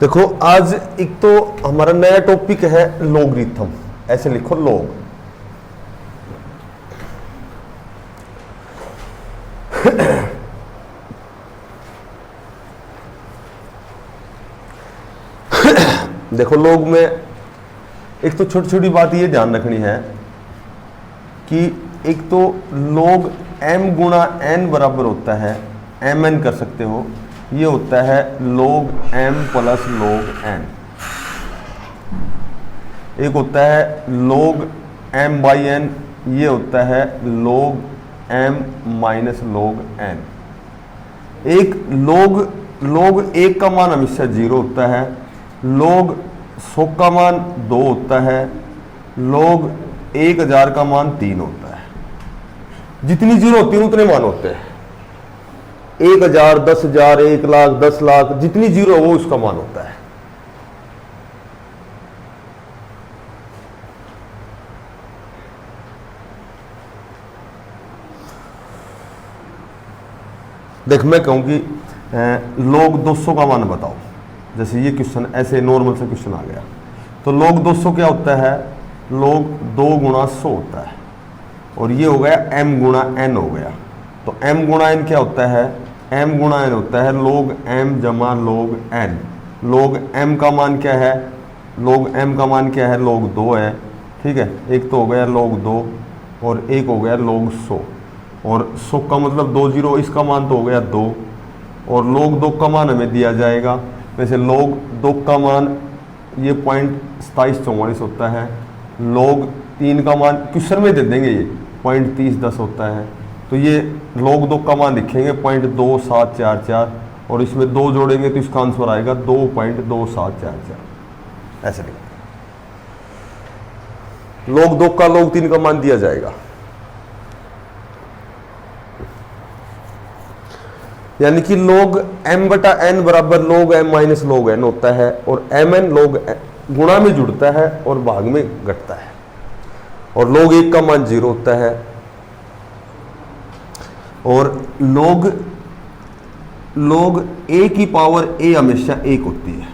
देखो आज एक तो हमारा नया टॉपिक है लॉगरिथम। ऐसे लिखो लॉग। देखो लॉग में एक तो छोटी छोटी बात ये ध्यान रखनी है कि एक तो log m गुणा n बराबर होता है mn कर सकते हो, ये होता है log m plus log n। एक होता है log m बाई n, ये होता है log m minus log n। एक log 1 का मान हमेशा 0 होता है, log 100 का मान 2 होता है, log 1000 का मान 3 होता है। जितनी जीरो होती है उतने मान होते हैं। 1000, 10,000, 1 लाख, 10 लाख, जितनी जीरो वो उसका मान होता है। देख मैं कहूं कि log 200 का मान बताओ, जैसे ये क्वेश्चन ऐसे नॉर्मल से क्वेश्चन आ गया, तो log 200 क्या होता है, log 2 गुणा 100 होता है, और ये हो गया m गुणा n हो गया। तो m गुणा n क्या होता है, m गुणा n होता है log m जमा log n। log m का मान क्या है, log m का मान क्या है, log 2 है, ठीक है। एक तो हो गया log 2 और एक हो गया log 100, और 100 का मतलब 2 जीरो, इसका मान तो हो गया 2, और log 2 का मान हमें दिया जाएगा। वैसे log 2 का मान ये 0.2744 होता है, log 3 का मान क्वेश्चन में दे देंगे, ये 0.3010 होता है। तो ये log 2 का मान लिखेंगे 0.2744, और इसमें 2 जोड़ेंगे तो इसका आंसर आएगा 2.2744, ऐसे लिखेंगे। log 2 का log 3 का मान दिया जाएगा, यानी कि log m बटा n बराबर log m minus log n होता है, और mn log गुणा में जुड़ता है और भाग में घटता है, और log 1 का मान 0 होता है, और log a की पावर a हमेशा 1 होती है।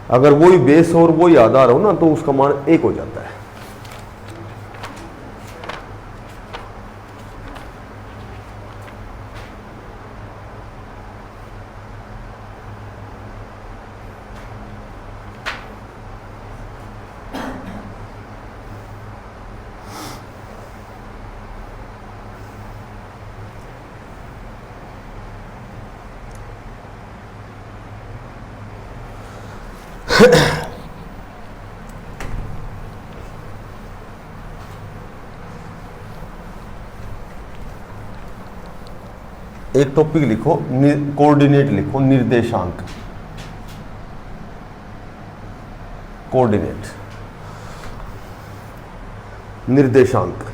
अगर वही बेस और वही आधार हो ना तो उसका मान 1 हो जाता है। एक टॉपिक लिखो, कोऑर्डिनेट लिखो, निर्देशांक, कोऑर्डिनेट, निर्देशांक।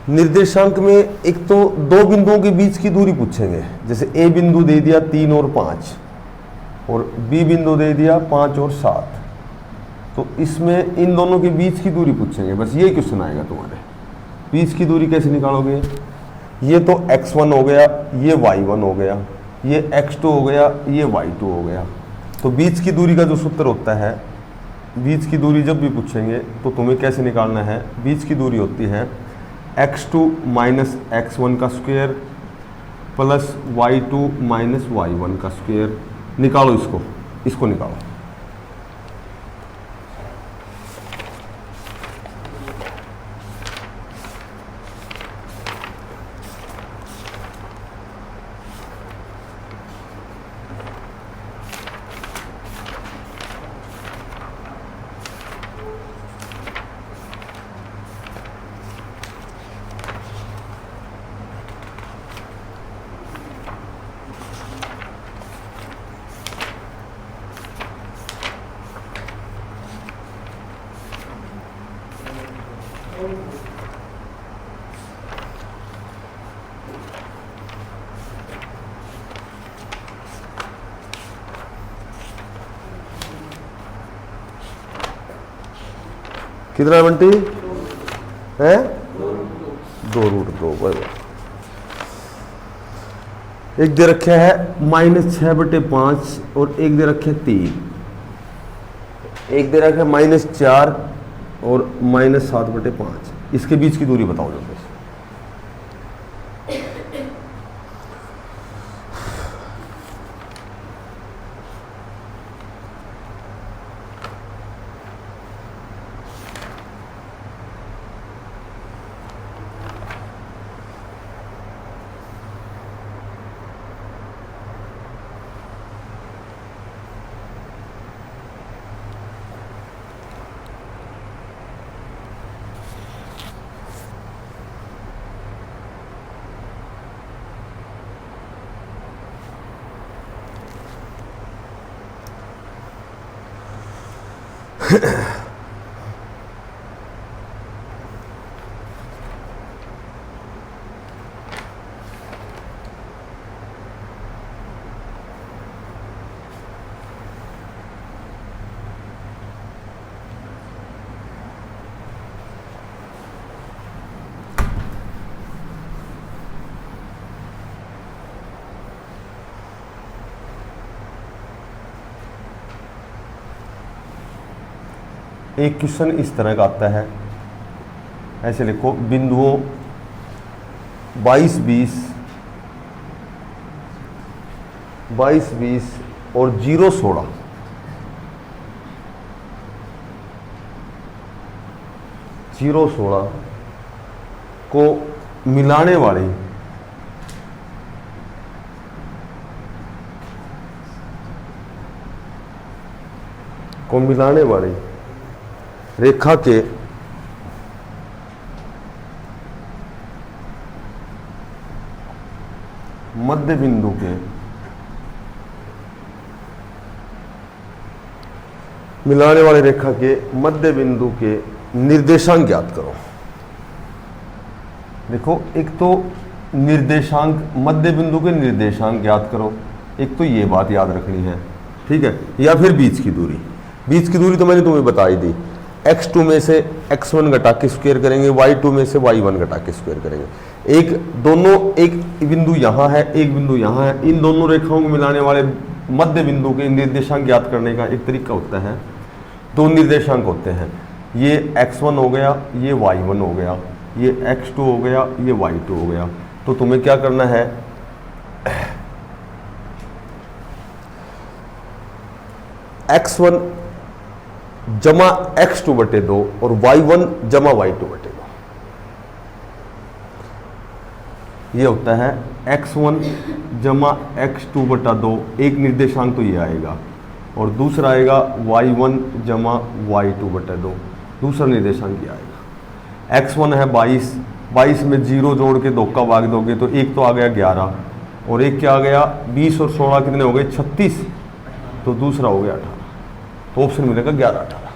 निर्देशांक में एक तो दो बिंदुओं के बीच की दूरी पूछेंगे, जैसे ए बिंदु दे दिया 3 और 5, और बी बिंदु दे दिया 5 और 7, तो इसमें इन दोनों के बीच की दूरी पूछेंगे। बस यही क्वेश्चन आएगा तुम्हारे। बीच की दूरी कैसे निकालोगे, ये तो x1 हो गया, ये y1 हो गया, ये x2 हो गया, ये y2 हो गया। तो बीच की दूरी का जो सूत्र होता है, बीच की दूरी जब भी पूछेंगे तो तुम्हें कैसे निकालना है, बीच की दूरी होती है x2 माइनस x1 का square plus y2 minus y1 का स्क्वायर। निकालो इसको निकालो। कितना है बंटी है? 2√2 बराबर। एक दे रखे है -6/5 और एक दे रखे 3, एक दे रखे -4 और -7/5। इसके बीच की दूरी बताओ जल्दी से। एक क्वेश्चन इस तरह का आता है, ऐसे लिखो बिंदुओं 22, 20, 22, 20 और 0, 16 0, 16 को मिलाने वाली रेखा के मध्य बिंदु के मिलाने वाली रेखा के मध्य बिंदु के निर्देशांक ज्ञात करो। देखो, एक तो निर्देशांक, मध्य बिंदु के निर्देशांक ज्ञात करो, एक तो ये बात याद रखनी है, ठीक है। या फिर बीच की दूरी, बीच की दूरी तो मैंने तुम्हें बता ही दी। x2 में से x1 घटा के स्क्वायर करेंगे, y2 में से y1 घटा के स्क्वायर करेंगे। एक दोनों, एक बिंदु यहाँ है, एक बिंदु यहाँ है, इन दोनों रेखाओं को मिलाने वाले मध्य बिंदु के निर्देशांक ज्ञात करने का एक तरीका होता है। दो निर्देशांक होते हैं, ये x1 हो गया, ये y1 हो गया, ये x2 हो गया, ये y2 हो गया। तो तुम्हें क्या करना है, x1 जमा x2/2 और y1 जमा y2/2, ये होता है x1 जमा x2/2। एक निर्देशांक तो ये आएगा और दूसरा आएगा y1 जमा y2/2, दूसरा निर्देशांक ये आएगा। x1 है 22, 22 में 0 जोड़ के 2 का भाग दोगे तो एक तो आ गया 11 और एक क्या आ गया 20 और 16 कितने हो गए 36, तो दूसरा हो गया 18। तो ऑप्शन मिलेगा 11, 18।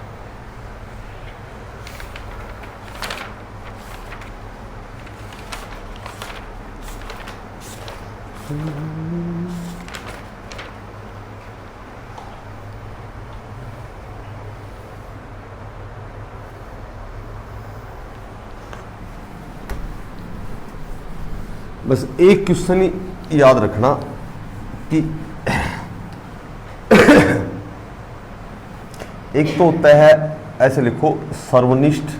बस एक क्वेश्चन ही याद रखना कि एक तो होता है, ऐसे लिखो, सर्वनिष्ठ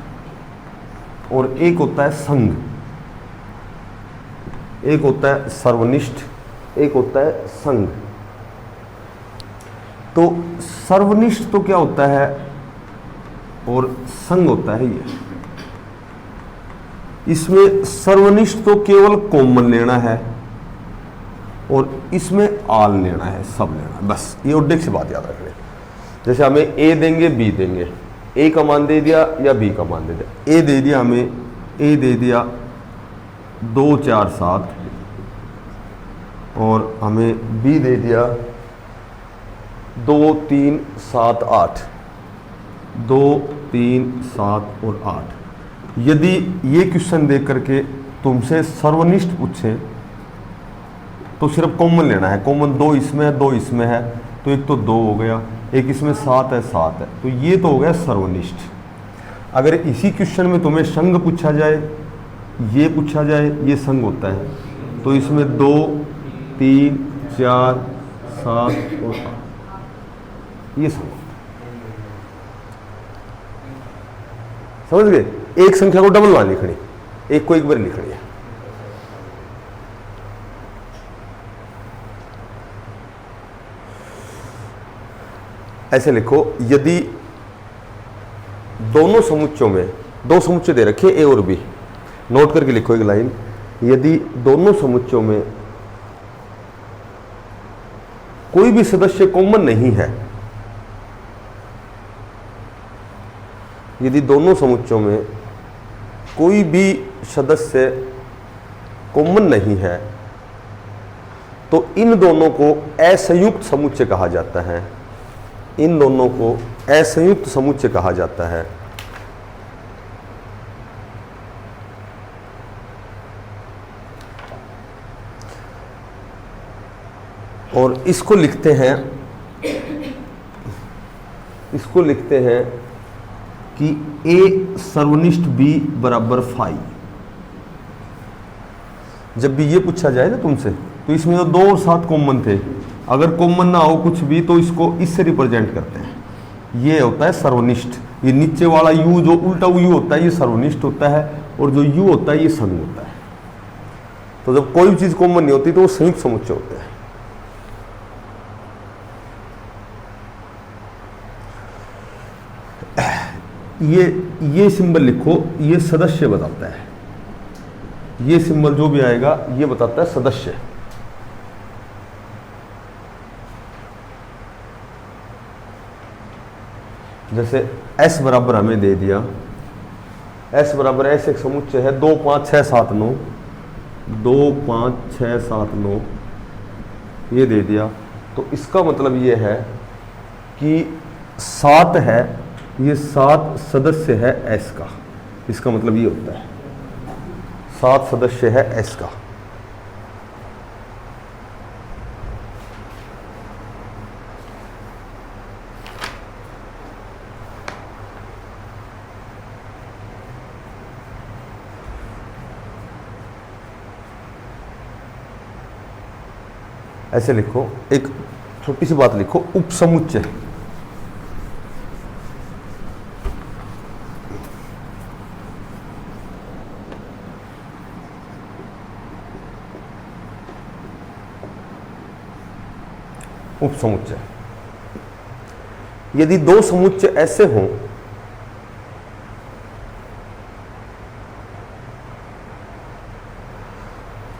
और एक होता है संघ। एक होता है सर्वनिष्ठ, एक होता है संघ। तो सर्वनिष्ठ तो क्या होता है और संघ होता है ये। इसमें सर्वनिष्ठ तो केवल कॉमन लेना है और इसमें आल लेना है, सब लेना है, बस ये उड्डेक से बात याद रखनी है। जैसे हमें ए देंगे, बी देंगे, ए का मान दे दिया या बी का मान दे दिया। ए दे दिया हमें, ए दे दिया 2, 4, 7 और हमें बी दे दिया 2, 3, 7, 8, 2, 3, 7 और 8। यदि ये क्वेश्चन देख करके तुमसे सर्वनिष्ठ पूछे तो सिर्फ कॉमन लेना है। कॉमन 2 इसमें है, 2 इसमें है, तो एक तो 2 हो गया, एक इसमें 7 है, 7 है, तो ये तो हो गया सर्वनिष्ठ। अगर इसी क्वेश्चन में तुम्हें संघ पूछा जाए, ये पूछा जाए, ये संघ होता है, तो इसमें 2 3 4 7 और 8 ये संघ होता है। समझ गए? एक संख्या को डबल मान लिखनी, एक को एक बार लिखनी है। ऐसे लिखो, यदि दोनों समुच्चयों में, 2 समुच्चय दे रखे ए और बी, नोट करके लिखो एक लाइन, यदि दोनों समुच्चयों में कोई भी सदस्य कॉमन नहीं है, यदि दोनों समुच्चयों में कोई भी सदस्य कॉमन नहीं है, तो इन दोनों को असंयुक्त समुच्चय कहा जाता है। इन दोनों को असंयुक्त समुच्चय कहा जाता है। और इसको लिखते हैं कि ए सर्वनिष्ठ बी बराबर फाई। जब भी ये पूछा जाए ना तुमसे, तो इसमें तो 2 और 7 कॉमन थे, अगर कॉमन ना हो कुछ भी तो इसको इससे रिप्रेजेंट करते हैं। ये होता है सर्वनिष्ठ। ये नीचे वाला यू जो उल्टा यू होता है ये सर्वनिष्ठ होता है, और जो यू होता है ये संघ होता है। तो जब कोई भी चीज कॉमन नहीं होती तो वो संयुक्त समुच्चय होते हैं। ये सिंबल लिखो, ये सदस्य बताता है। ये सिंबल जो भी आएगा ये बताता है सदस्य। जैसे S बराबर हमें दे दिया, S बराबर ऐसे एक समुच्चय है 2 5 6 7 9, 2 5 6 7 9 ये दे दिया, तो इसका मतलब ये है कि 7 है, ये 7 सदस्य है S का। इसका मतलब ये होता है 7 सदस्य है S का। ऐसे लिखो, एक छोटी सी बात लिखो, उपसमुच्चय। उपसमुच्चय, यदि 2 समुच्चय ऐसे हों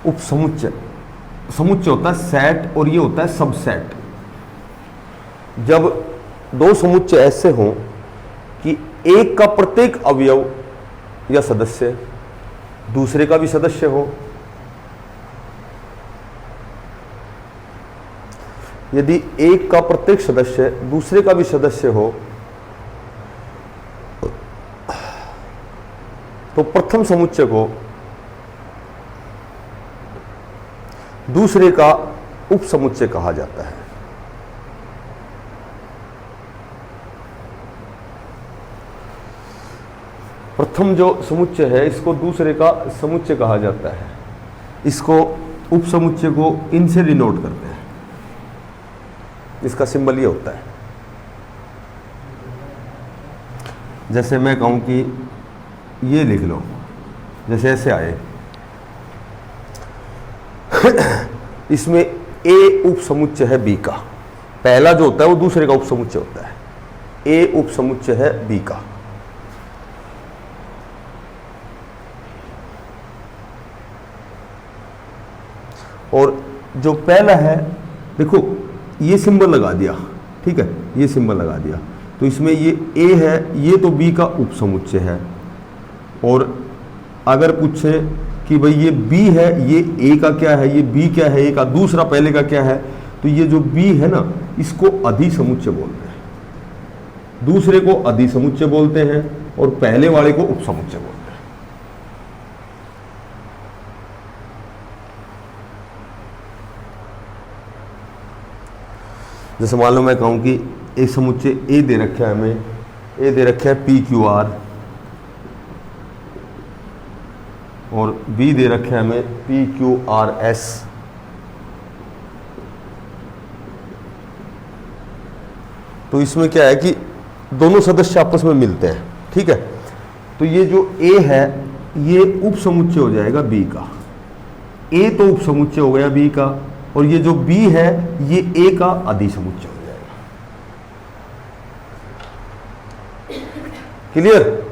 उपसमुच्चय, समुच्चय होता है सेट और ये होता है सबसेट। जब 2 समुच्चय ऐसे हों कि एक का प्रत्येक अवयव या सदस्य दूसरे का भी सदस्य हो, यदि एक का प्रत्येक सदस्य दूसरे का भी सदस्य हो, तो प्रथम समुच्चय को दूसरे का उपसमुच्चय कहा जाता है। प्रथम जो समुच्चय है इसको दूसरे का समुच्चय कहा जाता है। इसको उपसमुच्चय को इनसे डिनोट करते हैं। इसका सिंबल ये होता है, जैसे मैं कहूं कि ये लिख लो, जैसे ऐसे आए, इसमें ए उपसमुच्चय है बी का। पहला जो होता है वो दूसरे का उपसमुच्चय होता है। ए उपसमुच्चय है बी का। और जो पहला है, देखो ये सिंबल लगा दिया, ठीक है, ये सिंबल लगा दिया, तो इसमें ये ए है, ये तो बी का उपसमुच्चय है। और अगर पूछे कि भाई ये बी है, ये ए का क्या है, ये बी क्या है, ए का दूसरा पहले का क्या है, तो ये जो बी है ना, इसको अधिसमुच्चय बोलते हैं। दूसरे को अधिसमुच्चय बोलते हैं और पहले वाले को उपसमुच्चय बोलते हैं। जैसे मान लो मैं कहूं कि एक समुच्चय ए दे रखा है हमें, ए दे रखा है पी क्यू आर, और बी दे रखे हैं हमें PQRS। तो इसमें क्या है कि दोनों सदस्य आपस में मिलते हैं, ठीक है। तो ये जो ए है ये उप समुच्चय हो जाएगा बी का, ए तो उप समुच्चय हो गया बी का, और ये जो बी है ये ए का अधिसमुच्चय हो जाएगा। क्लियर?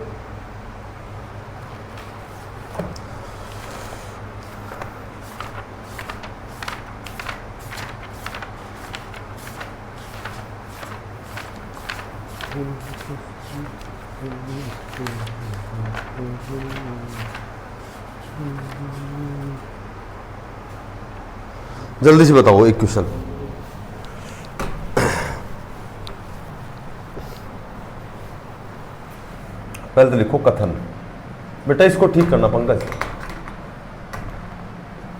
जल्दी से बताओ एक क्वेश्चन। पहले तो लिखो कथन। बेटा इसको ठीक करना पंकज।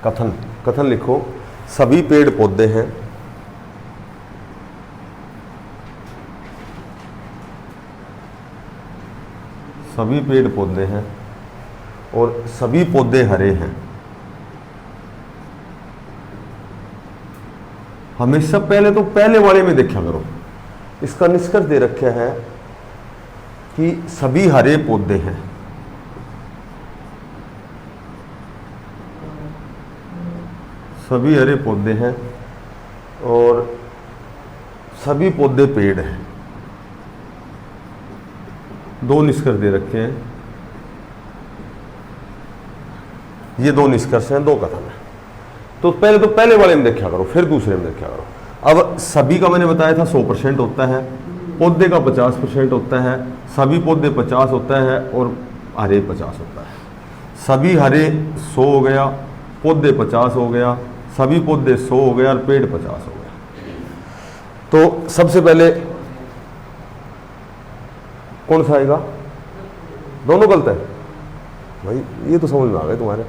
कथन, कथन लिखो। सभी पेड़ पौधे हैं सभी पेड़ पौधे हैं और सभी पौधे हरे हैं। हमेशा पहले तो पहले वाले में देखा करो। इसका निष्कर्ष दे रखा है कि सभी हरे पौधे हैं। सभी हरे पौधे हैं और सभी पौधे पेड़ हैं। दो निष्कर्ष दे रखे हैं। ये दो निष्कर्ष हैं, दो कथन है। तो पहले वाले में देखा करो, फिर दूसरे में देखा करो। अब सभी का मैंने बताया था 100% होता है, पौधे का 50% होता है, सभी पौधे 50 होता है और हरे 50 होता है। सभी हरे 100 हो गया, पौधे 50 हो गया, सभी पौधे 100 हो गया और पेड़ 50 हो गया। तो सबसे पहले कौन सा आएगा? दोनों गलत है भाई, ये तो समझ में आ गए तुम्हारे।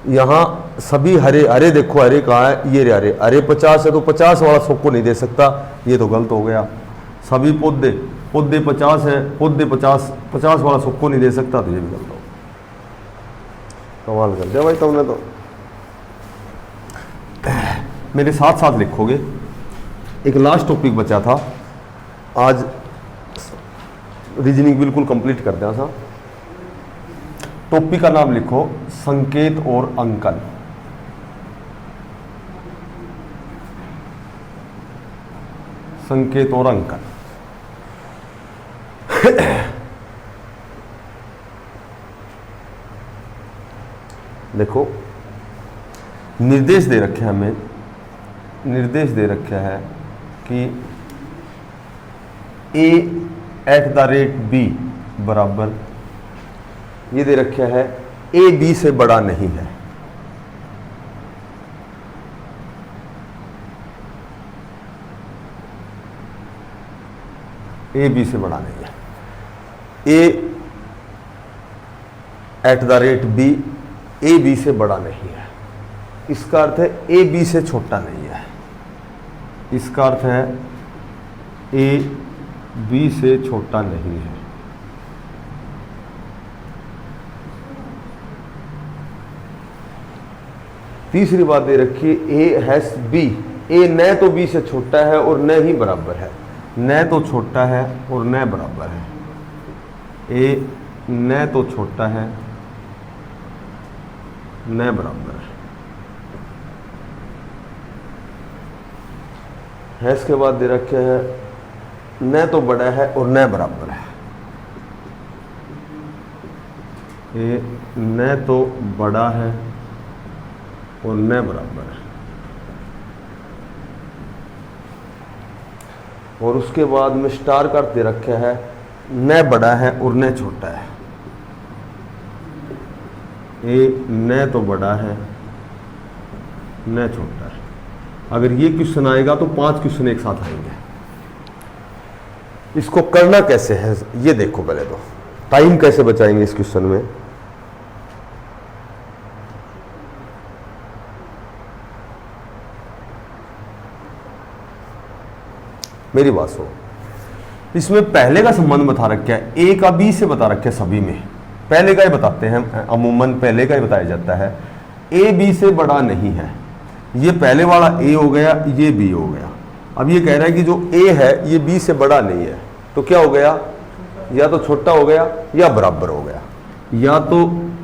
यहाँ सभी हरे, हरे देखो हरे कहाँ है, ये हरे, हरे 50 है तो 50 वाला 100 को नहीं दे सकता, ये तो गलत हो गया। सभी पौधे 50 है, पौधे 50 वाला 100 को नहीं दे सकता, तो ये भी गलत हो। कमाल कर दिया भाई तुमने तो। मेरे साथ साथ लिखोगे। एक लास्ट टॉपिक बचा था, आज रीजनिंग बिल्कुल कंप्लीट कर दिया था। टॉपिक का नाम लिखो संकेत और अंकन। संकेत और अंकन। देखो निर्देश दे रखे हैं हमें, निर्देश दे रखा है कि a@b बराबर, ये दे रखा है a b से बड़ा नहीं है। a b से बड़ा नहीं है। a@b a b से बड़ा नहीं है। इसका अर्थ है a b से छोटा नहीं है। इसका अर्थ है a b से छोटा नहीं है। तीसरी बात दे रखी a b, a न तो b से छोटा है और न ही बराबर है। न तो छोटा है और न बराबर है। a न तो छोटा है न बराबर है। इसके बाद दे रखे हैं न तो बड़ा है और न बराबर है। ए न तो बड़ा है और न बराबर है। और उसके बाद में स्टार का अर्थ दे रखा है न बड़ा है और न छोटा है। ए न तो बड़ा है न छोटा है। अगर ये क्वेश्चन आएगा तो 5 क्वेश्चन एक साथ आएंगे। इसको करना कैसे है ये देखो। पहले तो टाइम कैसे बचाएंगे इस क्वेश्चन में। मेरी बात सुनो, इसमें पहले का संबंध बता रखा है, ए का बी से बता रखा है सभी में, पहले का ही बताते हैं, अमूमन पहले का ही बताया जाता है। ए बी से बड़ा नहीं है, ये पहले वाला ए हो गया, ये बी हो गया। अब ये कह रहा है कि जो ए है ये बी से बड़ा नहीं है, तो क्या हो गया, या तो छोटा हो गया या बराबर हो गया, या तो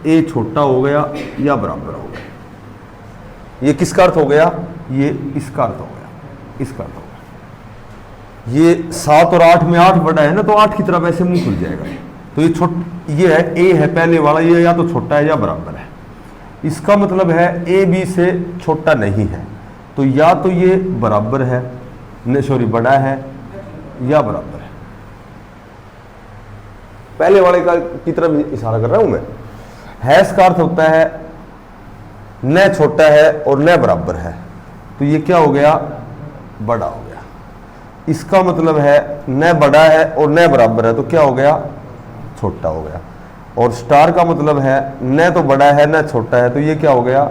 ए छोटा हो गया या बराबर हो गया। ये किसका अर्थ हो गया, ये इसका अर्थ हो गया, इसका अर्थ हो गया। ये 7 और 8 में 8 बड़ा है ना, तो 8 की तरफ ऐसे मुंह खुल जाएगा। तो ये है ए है पहले वाला, ये या तो छोटा है या बराबर है। इसका मतलब है ए बी से छोटा नहीं है, तो या तो ये बराबर है, सॉरी बड़ा है या बराबर है। पहले वाले का की तरफ इशारा कर रहा हूं मैं। हैस का अर्थ होता है न छोटा है और न बराबर है, तो ये क्या हो गया, बड़ा हो गया। इसका मतलब है न बड़ा है और न बराबर है, तो क्या हो गया, छोटा हो गया। और स्टार का मतलब है न तो बड़ा है न छोटा है, तो ये क्या हो गया,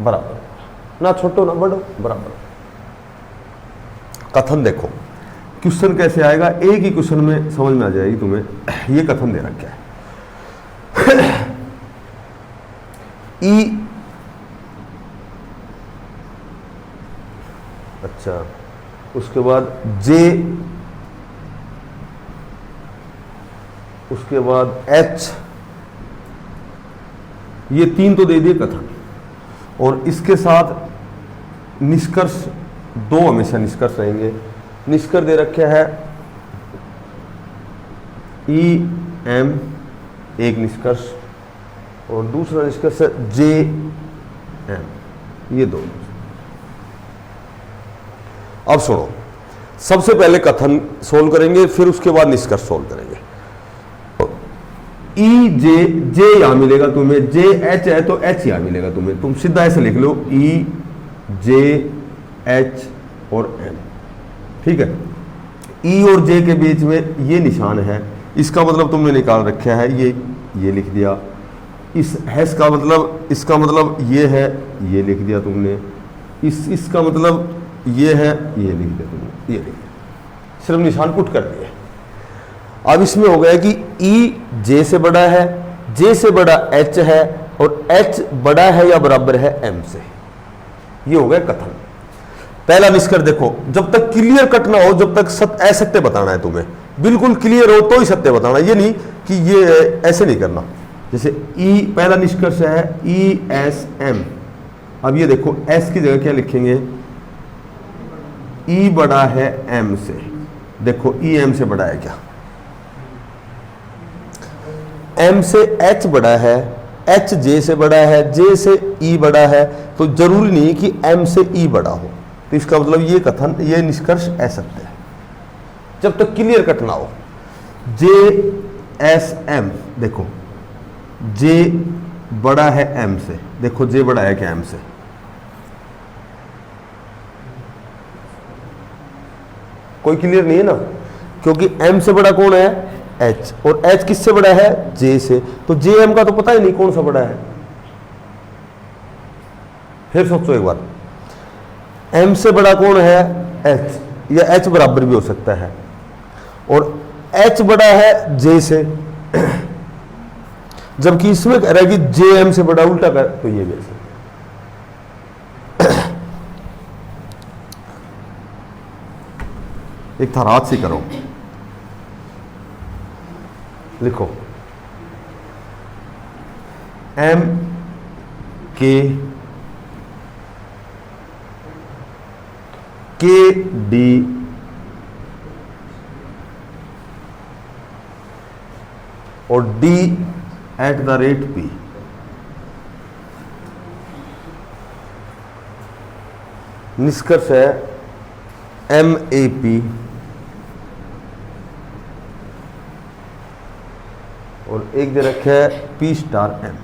बराबर, ना छोटो ना बड़ो, बराबर। कथन देखो, क्वेश्चन कैसे आएगा, एक ही क्वेश्चन में समझ में आ जाएगी तुम्हें। ये कथन दे रखा है, ई, अच्छा, उसके बाद जे, उसके बाद एच, ये 3 तो दे दिए कथन। और इसके साथ निष्कर्ष, 2 हमेशा निष्कर्ष रहेंगे। निष्कर्ष दे रखे है ई एम, एक निष्कर्ष, और दूसरा निष्कर्ष है जे एम, ये 2। अब सुनो, सबसे पहले कथन सोल्व करेंगे, फिर उसके बाद निष्कर्ष सोल्व करेंगे। ई जे, जे यहां मिलेगा तुम्हें, जे एच है तो एच यहां मिलेगा तुम्हें, तुम सीधा ऐसे लिख लो ई जे एच और एम, ठीक है। ई और जे के बीच में ये निशान है, इसका मतलब तुमने निकाल रखा है, ये लिख दिया। इस हैश का मतलब, इसका मतलब ये है, ये लिख दिया तुमने। इसका मतलब ये है, ये लिख दिया तुमने, ये लिख दिया, सिर्फ निशान पुट कर दिए। अब इसमें हो गया कि ई जे से बड़ा है, जे से बड़ा एच है, और एच बड़ा है या बराबर है एम से। ये हो गया कथन। पहला निष्कर्ष देखो, जब तक क्लियर कट ना हो, जब तक असत्य बताना है तुम्हें, बिल्कुल क्लियर हो तो ही सत्य बताना, ये नहीं कि ये ऐसे नहीं करना। जैसे ई, पहला निष्कर्ष है ई एस एम। अब ये देखो, एस की जगह क्या लिखेंगे, ई बड़ा है एम से। देखो ई एम से बड़ा है क्या, एम से एच बड़ा है, एच जे से बड़ा है, जे से ई बड़ा है, तो जरूरी नहीं कि एम से ई बड़ा हो। तो इसका मतलब ये कथन, ये निष्कर्ष असत्य है जब तक क्लियर कट ना हो। जे एस एम, देखो जे बड़ा है एम से, देखो जे बड़ा है क्या एम से, कोई क्लियर नहीं है ना, क्योंकि एम से बड़ा कौन है, एच, और एच किससे बड़ा है, जे से, तो जे एम का तो पता ही नहीं कौन सा बड़ा है। फिर सोचो एक बार, एम से बड़ा कौन है, एच, या एच बराबर भी हो सकता है, और एच बड़ा है जे से, जबकि इसमें कह रहा है कि जे एम से बड़ा, उल्टा कर, तो ये भी ऐसा। एक था रात से करो, लिखो एम के डी और D at the rate P. निष्कर्ष है एम ए पी और एक दे रखा है पी स्टार एम।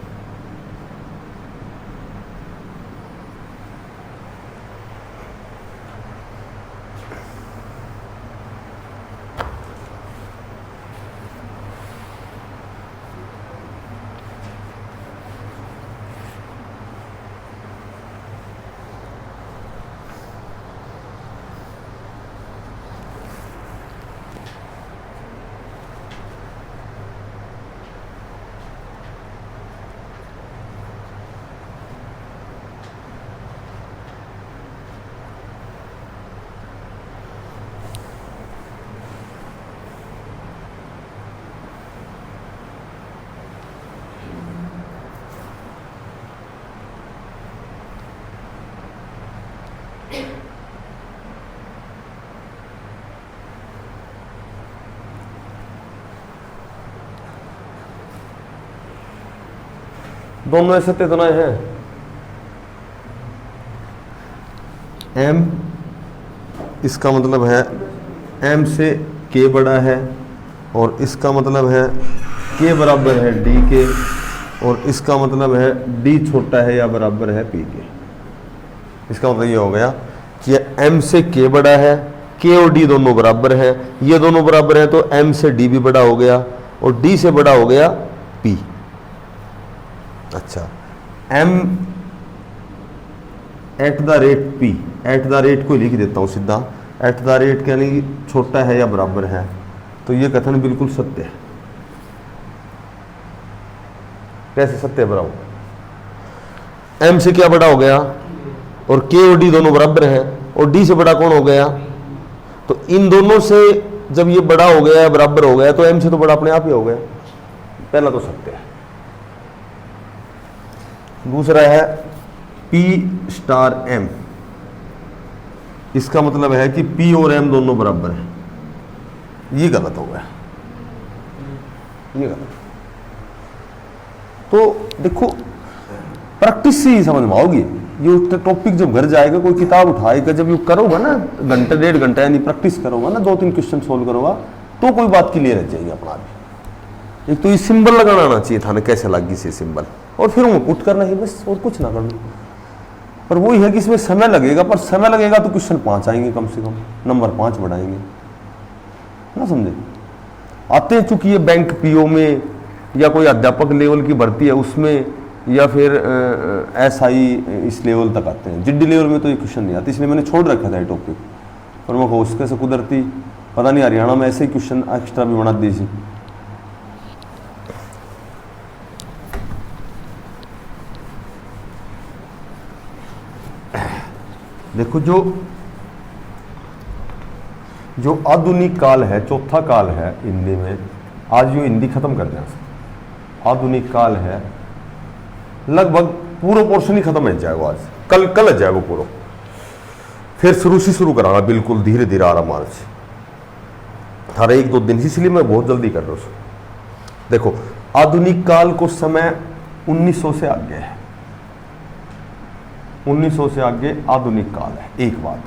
दोनों ऐसे इतना है। m इसका मतलब है m से k बड़ा है, और इसका मतलब है k बराबर है d के, और इसका मतलब है d छोटा है या बराबर है p के। इसका मतलब ये हो गया कि m से k बड़ा है, k और d दोनों बराबर है, ये दोनों बराबर है तो m से d भी बड़ा हो गया और d से बड़ा हो गया p। अच्छा, m at the rate p, at the rate को लिख देता हूं सीधा, एट द रेट यानी छोटा है या बराबर है, तो ये कथन बिल्कुल सत्य है। कैसे सत्य है बताओ? m से क्या बड़ा हो गया, और k और d दोनों बराबर हैं, और d से बड़ा कौन हो गया? तो इन दोनों से जब ये बड़ा हो गया, बराबर हो गया, तो m से तो बड़ा अपने आप ही हो गया। पहला तो सत्य है। दूसरा है p स्टार m, इसका मतलब है कि p और m दोनों बराबर हैं। ये गलत हो गया, ये गलत। तो देखो प्रैक्टिस से ही समझ में आओगी। ये टॉपिक जब घर जाएगा, कोई किताब उठाएगा, जब ये करोगा ना घंटे डेढ़ घंटा यानी प्रैक्टिस करोगा ना, 2-3 क्वेश्चन सोल्व करोगा, तो कोई बात क्लियर रह जाएगी अपना भी। एक तो ये सिंबल लगाना आना चाहिए था ना, कैसे लगी से सिंबल, और फिर वो पुट करना ही बस, और कुछ ना करना। पर वही है कि इसमें समय लगेगा, पर समय लगेगा तो क्वेश्चन 5 आएंगे कम से कम, नंबर 5 बढ़ाएंगे ना, समझे? आते हैं चूंकि ये बैंक पीओ में, या कोई अध्यापक लेवल की भर्ती है उसमें, या फिर SI इस लेवल तक आते हैं। जिड्डी लेवल में तो ये क्वेश्चन नहीं आते, इसलिए मैंने छोड़ रखा था ये टॉपिक। पर मैं उसके से कुदरती पता नहीं, हरियाणा में ऐसे ही क्वेश्चन एक्स्ट्रा भी बना दीजिए। देखो जो आधुनिक काल है, चौथा काल है हिंदी में, आज जो हिंदी खत्म कर दें, आधुनिक काल है, लगभग पूरा पोर्शन ही खत्म हो जाएगा आज, कल आ जाएगा पूरा। फिर शुरू से शुरू कराना, बिल्कुल धीरे धीरे आराम से, हर 1-2 दिन, इसलिए मैं बहुत जल्दी कर रहा हूँ। देखो आधुनिक काल को समय 1900 से आगे है, 1900 से आगे आधुनिक काल है। एक बात,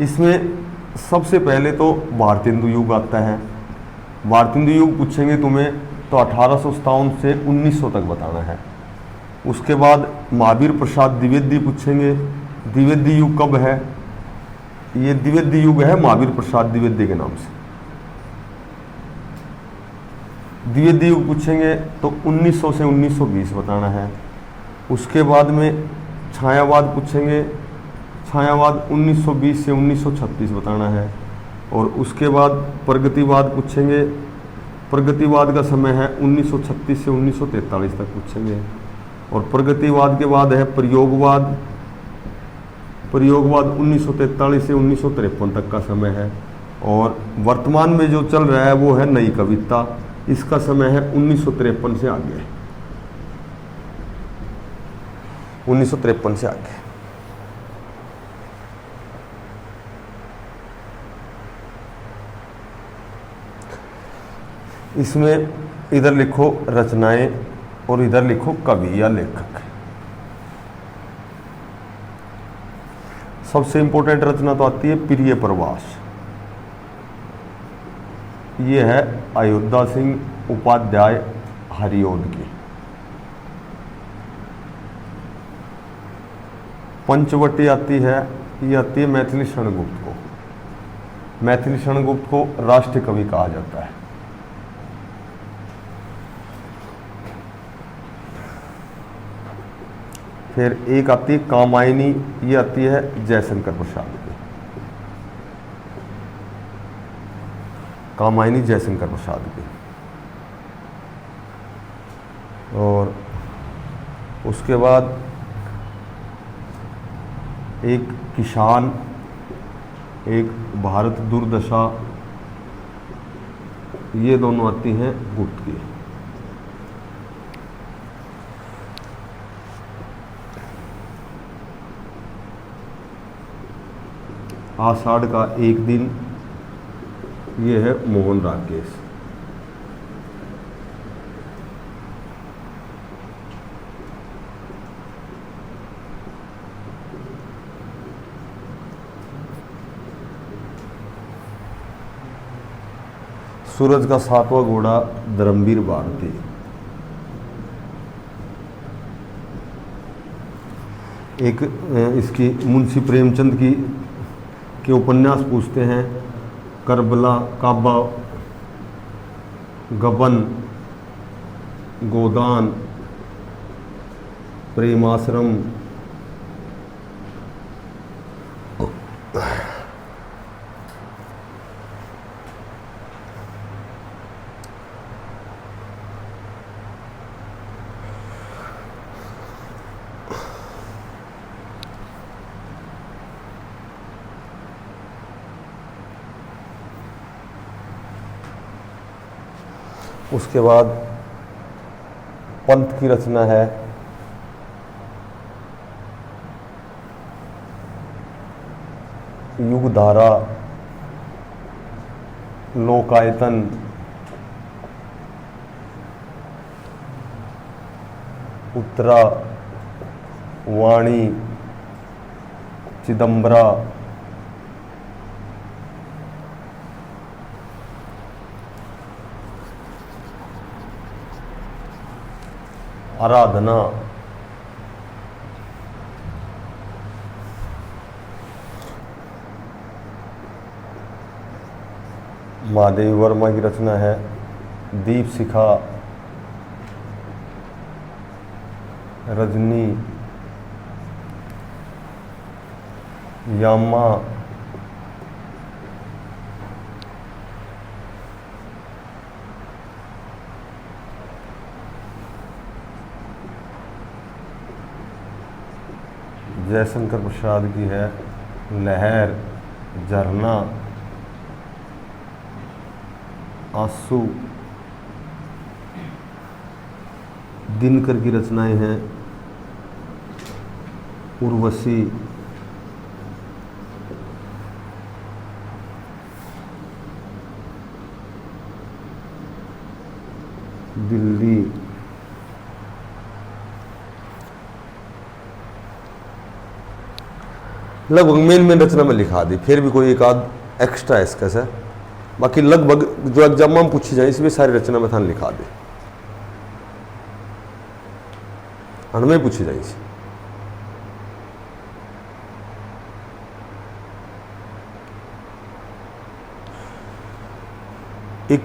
इसमें सबसे पहले तो भारतेंदु युग आता है। भारतेंदु युग पूछेंगे तुम्हें तो 1857 से 1900 तक बताना है। उसके बाद महावीर प्रसाद द्विवेदी पूछेंगे, द्विवेदी युग कब है? ये द्विवेदी युग है महावीर प्रसाद द्विवेदी के नाम से। द्विवेदी युग पूछेंगे तो 1900 से 1920 बताना है। उसके बाद में छायावाद पूछेंगे, छायावाद 1920 से 1936 बताना है। और उसके बाद प्रगतिवाद पूछेंगे, प्रगतिवाद का समय है 1936 से 1943 तक पूछेंगे। और प्रगतिवाद के बाद है प्रयोगवाद, प्रयोगवाद 1943 से 1953 तक का समय है। और वर्तमान में जो चल रहा है वो है नई कविता, इसका समय है 1953 से आगे, 1953 से आगे। इसमें इधर लिखो रचनाएं और इधर लिखो कवि या लेखक। सबसे इंपॉर्टेंट रचना तो आती है प्रिय प्रवास। ये है अयोध्या सिंह उपाध्याय हरिऔध की। पंचवटी आती है, ये आती है मैथिली शरणगुप्त को। मैथिली शरणगुप्त को राष्ट्रीय कवि कहा जाता है। फिर एक आती है कामायनी, ये आती है जयशंकर प्रसाद की। कामायनी जयशंकर प्रसाद की। और उसके बाद एक किसान, एक भारत दुर्दशा, ये दोनों आती हैं गुप्त की। आषाढ़ का एक दिन, ये है मोहन राकेश। सूरज का सातवां घोड़ा धर्मवीर भारती। एक इसकी मुंशी प्रेमचंद की के उपन्यास पूछते हैं। करबला, काबा, गबन, गोदान, प्रेमाश्रम, उसके बाद पंत की रचना है युगधारा, लोकायतन, उत्तरा, वाणी, चिदंबरा, आराधना, महादेव वर्मा की रचना है दीप शिखा, रजनी, यामा, जयशंकर प्रसाद की है लहर, झरना, आंसू। दिनकर की रचनाएं हैं उर्वशी, दिल्ली, लगभग मेन रचना में लिखा दी। फिर भी कोई एक आध एक्स्ट्रा है इसका से, बाकी लगभग जो एग्जाम में पूछी जाए इसमें सारी रचना में थाने लिखा दी, हमें पूछी जाए। एक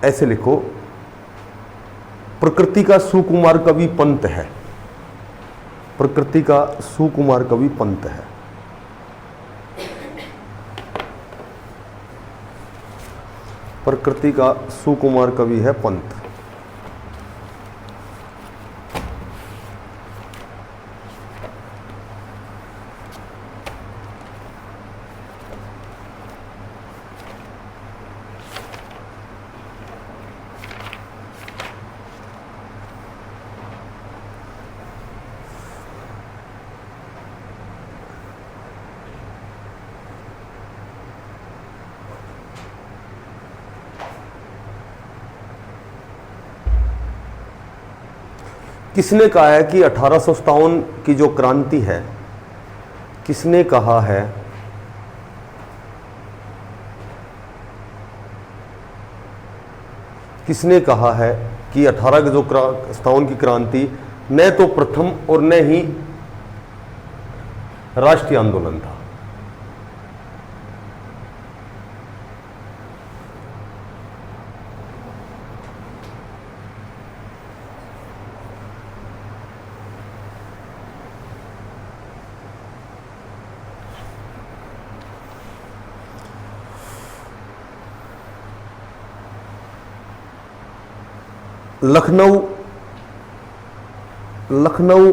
ऐसे लिखो, प्रकृति का सुकुमार कवि पंत है। प्रकृति का सुकुमार कवि पंत है। प्रकृति का सुकुमार कवि है पंत। किसने कहा है कि 1857 की जो क्रांति है, किसने कहा है कि 1857 की क्रांति न तो प्रथम और न ही राष्ट्रीय आंदोलन था? लखनऊ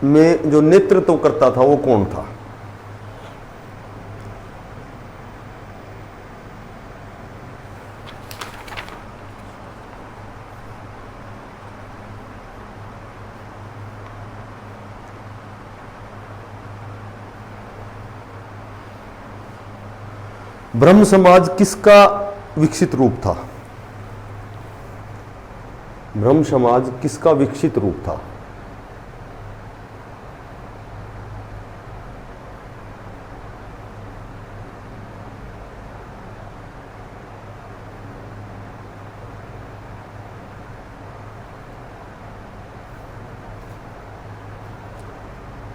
में जो नेतृत्व करता था वो कौन था? ब्रह्म समाज किसका विकसित रूप था? ब्रह्म समाज किसका विकसित रूप था?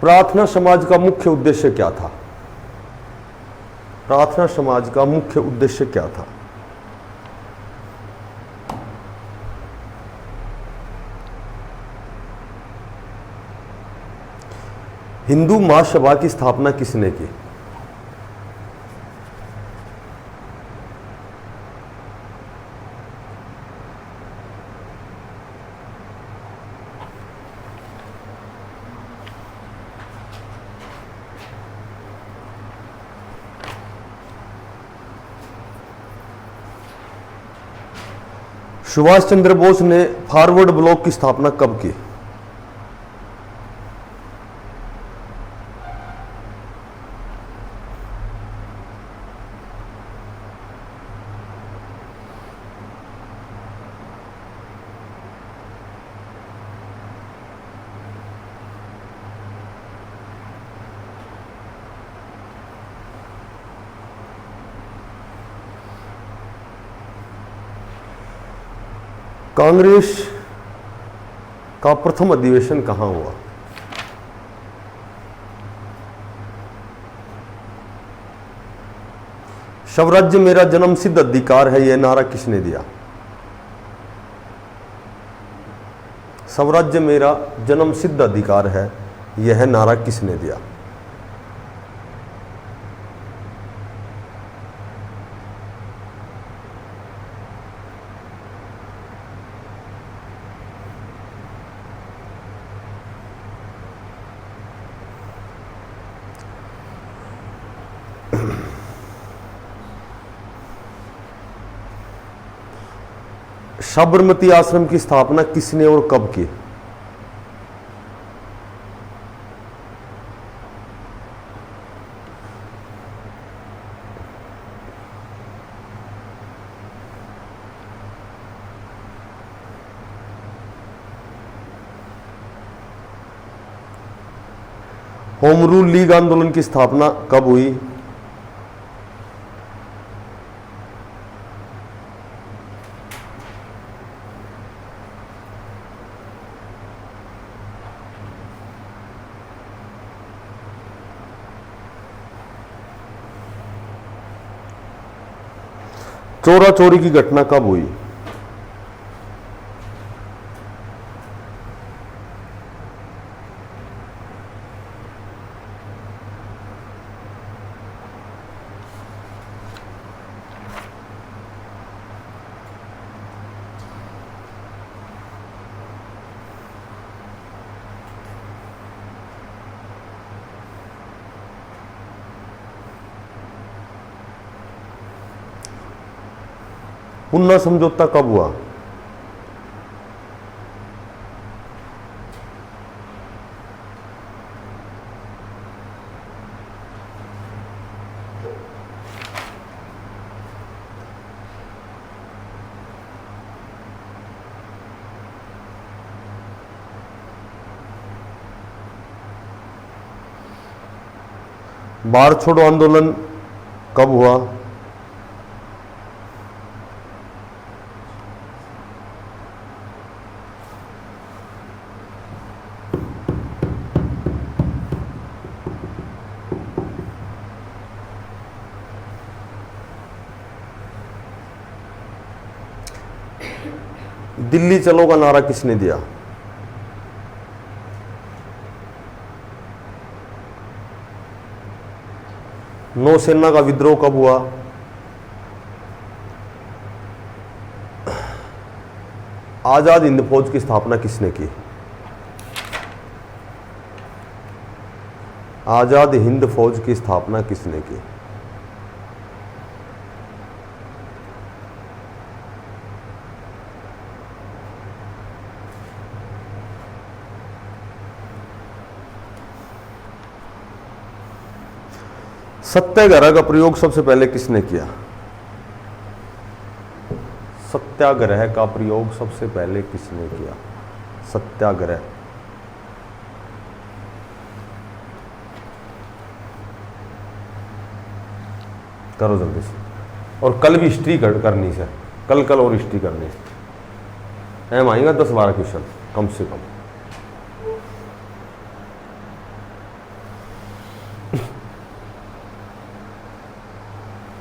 प्रार्थना समाज का मुख्य उद्देश्य क्या था? प्रार्थना समाज का मुख्य उद्देश्य क्या था? हिंदू महासभा की स्थापना किसने की? सुभाष चंद्र बोस ने फॉरवर्ड ब्लॉक की स्थापना कब की? कांग्रेस का प्रथम अधिवेशन कहां हुआ? स्वराज्य मेरा जन्मसिद्ध अधिकार है, यह नारा किसने दिया? स्वराज्य मेरा जन्मसिद्ध अधिकार है, यह नारा किसने दिया? साबरमती आश्रम की स्थापना किसने और कब की? होम रूल लीग आंदोलन की स्थापना कब हुई? चोरा चोरी की घटना कब हुई? पुन्ना समझौता कब हुआ? भारत छोड़ो आंदोलन कब हुआ? दिल्ली चलो का नारा किसने दिया? नौसेना का विद्रोह कब हुआ? आजाद हिंद फौज की स्थापना किसने की? आजाद हिंद फौज की स्थापना किसने की? सत्याग्रह का प्रयोग सबसे पहले किसने किया? सत्याग्रह का प्रयोग सबसे पहले किसने किया? सत्याग्रह। करो जल्दी से, और कल भी हिस्ट्री करनी है, कल और हिस्ट्री करनी है। एम आएगा 10-12 क्वेश्चन कम से कम।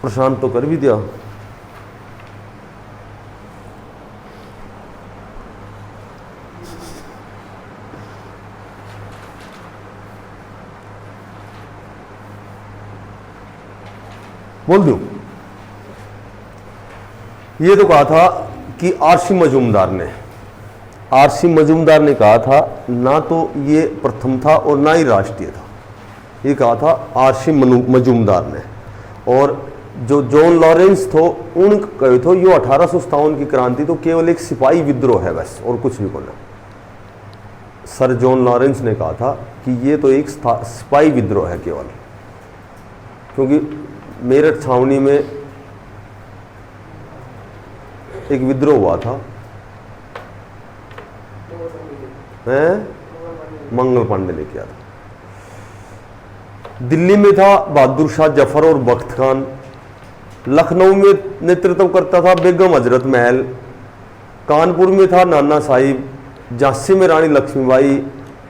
प्रशांत तो कर भी दिया। बोल दूं, ये तो कहा था कि आरसी मजूमदार ने कहा था, ना तो ये प्रथम था और ना ही राष्ट्रीय था, ये कहा था आरसी मजूमदार ने। और जो जॉन लॉरेंस थो उन कहे थो यो 1857 की क्रांति तो केवल एक सिपाही विद्रोह है बस, और कुछ भी बोला। सर जॉन लॉरेंस ने कहा था कि ये तो एक सिपाही विद्रोह है केवल, क्योंकि मेरठ छावनी में एक विद्रोह हुआ था, मंगल पांडे ने किया था। दिल्ली में था बहादुर शाह जफर और बख्त खान, लखनऊ में नेतृत्व करता था बेगम हजरत महल, कानपुर में था नाना साहिब, झांसी में रानी लक्ष्मीबाई,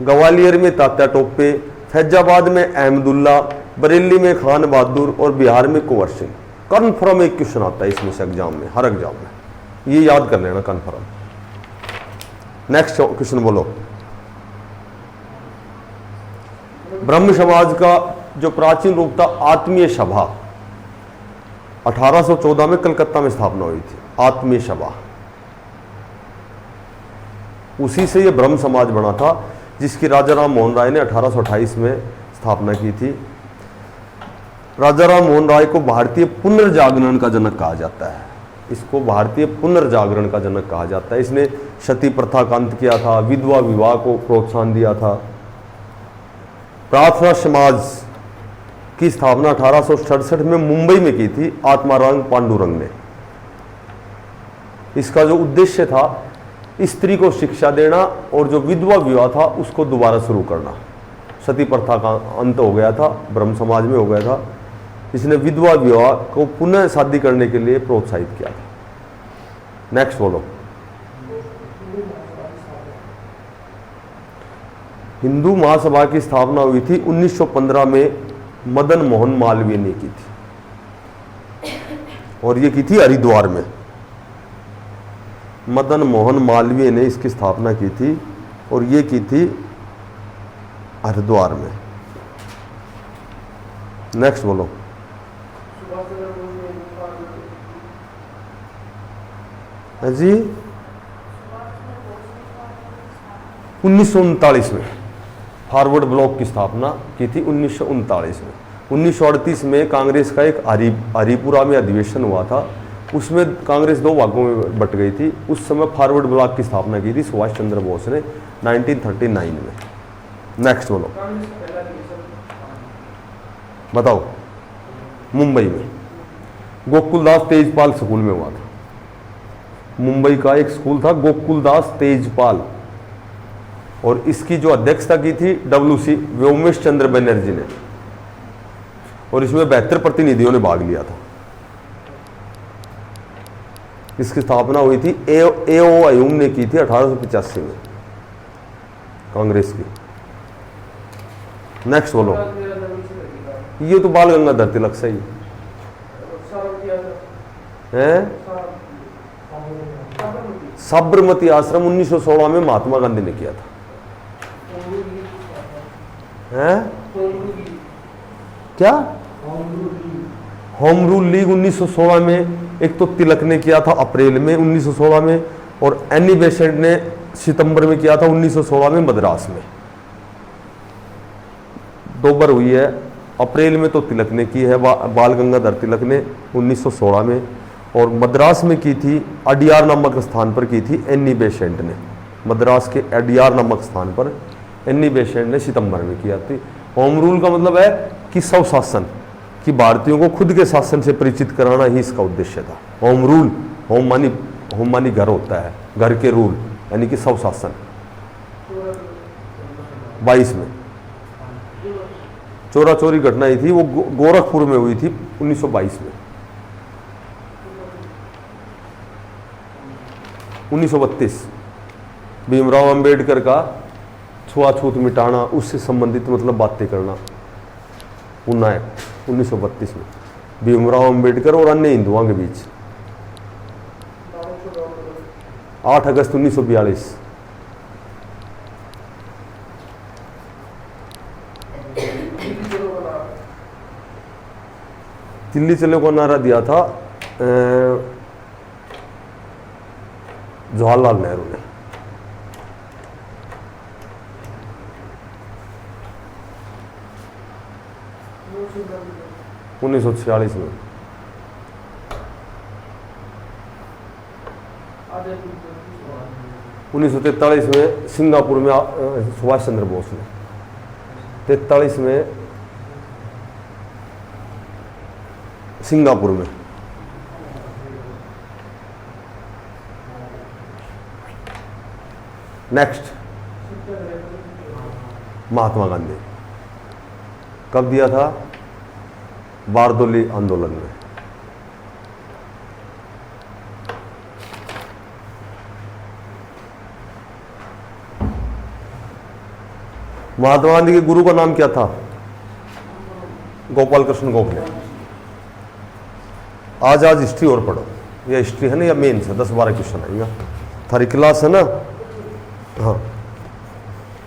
ग्वालियर में तात्या टोपे, फैजाबाद में अहमदुल्ला, बरेली में खान बहादुर और बिहार में कुंवर सिंह। कन्फर्म एक क्वेश्चन आता है इसमें से एग्जाम में, हर एग्जाम में, ये याद कर लेना कन्फर्म। नेक्स्ट क्वेश्चन बोलो। ब्रह्म समाज का जो प्राचीन रूप था आत्मीय सभा, 1814 में कलकत्ता में स्थापना हुई थी, आत्मीय सभा, उसी से ये ब्रह्म समाज बना था, जिसकी राजा राम मोहन राय ने 1828 में स्थापना की थी। राजा राम मोहन राय को भारतीय पुनर्जागरण का जनक कहा जाता है, इसको भारतीय पुनर्जागरण का जनक कहा जाता है। इसने सती प्रथा का अंत किया था, विधवा विवाह को प्रोत्साहन दिया था। प्रार्थना समाज की स्थापना 1867 में मुंबई में की थी आत्माराम पांडुरंग ने। इसका जो उद्देश्य था स्त्री को शिक्षा देना और जो विधवा विवाह था उसको दोबारा शुरू करना। सती प्रथा का अंत हो गया था, ब्रह्म समाज में हो गया था, इसने विधवा विवाह को पुनः शादी करने के लिए प्रोत्साहित किया था। नेक्स्ट बोलो। हिंदू महासभा की स्थापना हुई थी 1915 में, मदन मोहन मालवीय ने की थी, और ये की थी हरिद्वार में। मदन मोहन मालवीय ने इसकी स्थापना की थी और ये की थी हरिद्वार में। नेक्स्ट बोलो। जी 1939 में फॉरवर्ड ब्लॉक की स्थापना की थी 1939 में। 1938 में कांग्रेस का एक हरिपुरा में अधिवेशन हुआ था, उसमें कांग्रेस दो भागों में बट गई थी। उस समय फॉरवर्ड ब्लॉक की स्थापना की थी सुभाष चंद्र बोस ने 1939 में। नेक्स्ट बोलो। बताओ। मुंबई में गोकुलदास तेजपाल स्कूल में हुआ था। मुंबई का एक स्कूल था गोकुलदास तेजपाल, और इसकी जो अध्यक्षता की थी WC व्योमेश चंद्र बनर्जी ने, और इसमें 72 प्रतिनिधियों ने भाग लिया था। इसकी स्थापना हुई थी A.O. अयूम ने की थी 1885 में, कांग्रेस की। नेक्स्ट बोलो। ये तो बाल गंगाधर तिलक सही है। साबरमती आश्रम 1916 में महात्मा गांधी ने किया था। हैं? क्या? होम रूल लीग 1916 में, एक तो तिलक ने किया था अप्रैल में 1916 में, और एनी बेसेंट ने सितंबर में किया था 1916 में मद्रास में। दो बार हुई है। अप्रैल में तो तिलक ने की है, बाल गंगाधर तिलक ने 1916 में, और मद्रास में की थी अडियार नामक स्थान पर की थी एनी बेसेंट ने। मद्रास के अडियार नामक स्थान पर एनी बेसेंट ने सितंबर में किया थी। होम रूल का मतलब है कि स्वशासन, कि भारतीयों को खुद के शासन से परिचित कराना ही इसका उद्देश्य था। होम रूल, होम मानी घर होता है, घर के रूल यानी कि स्वशासन। 22 में चोरा चोरी घटना ही थी, वो गोरखपुर में हुई थी 1922 में। 1932 भीमराव अंबेडकर का छुआछूत मिटाना, उससे संबंधित मतलब बातें करना, पूना एक्ट 1932 में। भीमराव अंबेडकर और अन्य हिंदुओं के बीच 8 अगस्त 1942। दिल्ली चलो को नारा दिया था जवाहरलाल नेहरू ने। उन्नीस सौ 46 में। उन्नीस सौ 43 में सिंगापुर में सुभाष चंद्र बोस ने, 43 में सिंगापुर में। नेक्स्ट महात्मा गांधी कब दिया था? बारदोली आंदोलन में। महात्मा गांधी के गुरु का नाम क्या था? गोपाल कृष्ण गोखले। आज हिस्ट्री और पढ़ो, यह हिस्ट्री है ना या मेंस है, 10-12 क्वेश्चन आएगा। थारी क्लास है ना। हाँ